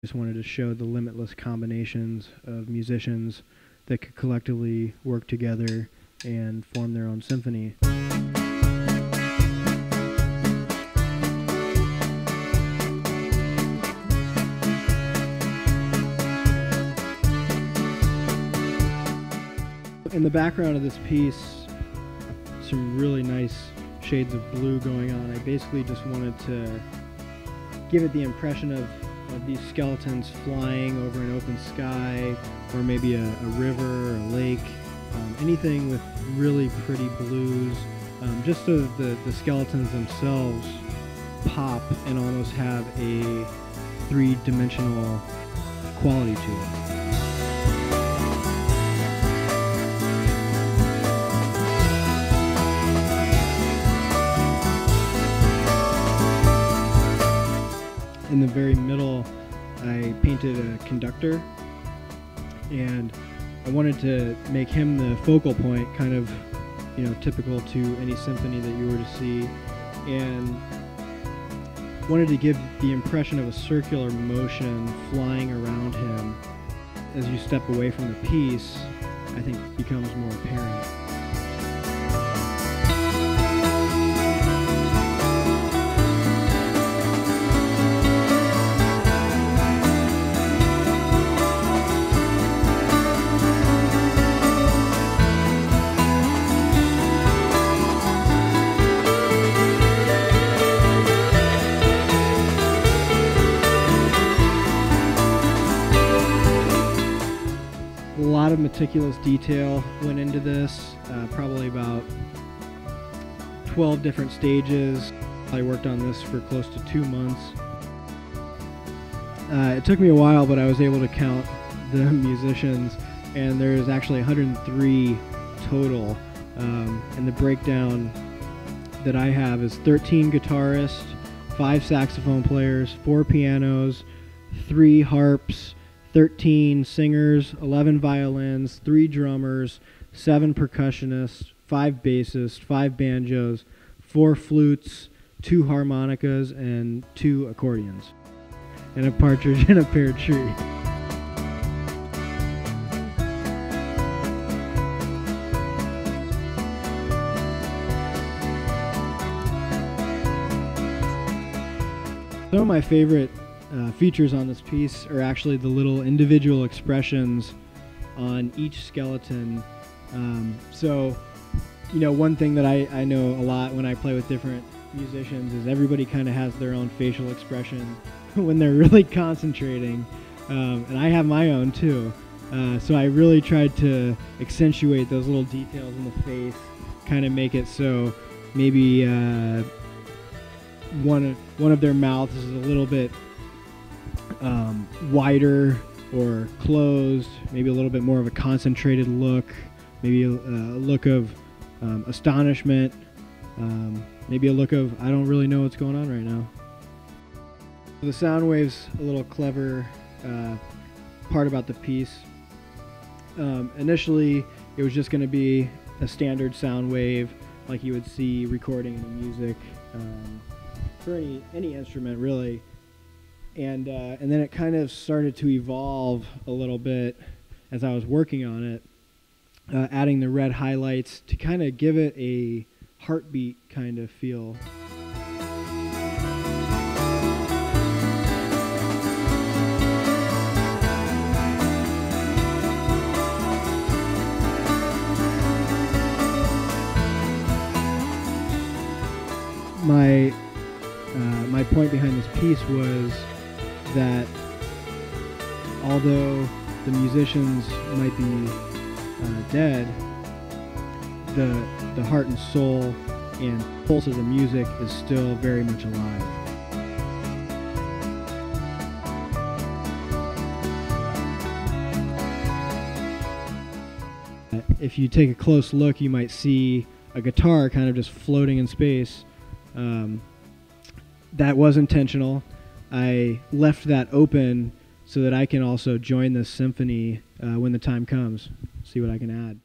Just wanted to show the limitless combinations of musicians that could collectively work together and form their own symphony. In the background of this piece, some really nice shades of blue going on. I basically just wanted to give it the impression of these skeletons flying over an open sky, or maybe a river or a lake, anything with really pretty blues, just so the skeletons themselves pop and almost have a three-dimensional quality to it. In the very middle, I painted a conductor, and I wanted to make him the focal point, kind of, typical to any symphony that you were to see, and wanted to give the impression of a circular motion flying around him. As you step away from the piece, I think it becomes more apparent. A lot of meticulous detail went into this, probably about 12 different stages. I worked on this for close to 2 months. It took me a while, but I was able to count the musicians, and there's actually 103 total. And the breakdown that I have is 13 guitarists, 5 saxophone players, 4 pianos, 3 harps, 13 singers, 11 violins, 3 drummers, 7 percussionists, 5 bassists, 5 banjos, 4 flutes, 2 harmonicas, and 2 accordions, and a partridge in a pear tree. Some of my favorite features on this piece are actually the little individual expressions on each skeleton. So, one thing that I know a lot when I play with different musicians is everybody kind of has their own facial expression when they're really concentrating, and I have my own too. So I really tried to accentuate those little details in the face, kind of make it so maybe one of their mouths is a little bit wider or closed, maybe a little bit more of a concentrated look, maybe a look of astonishment, maybe a look of I don't really know what's going on right now. The sound wave's a little clever part about the piece. Initially it was just going to be a standard sound wave like you would see recording in the music for any instrument really. And then it kind of started to evolve a little bit as I was working on it, adding the red highlights to kind of give it a heartbeat kind of feel. My point behind this piece was that although the musicians might be dead, the heart and soul and pulse of the music is still very much alive. If you take a close look, you might see a guitar kind of just floating in space. That was intentional. I left that open so that I can also join this symphony when the time comes, see what I can add.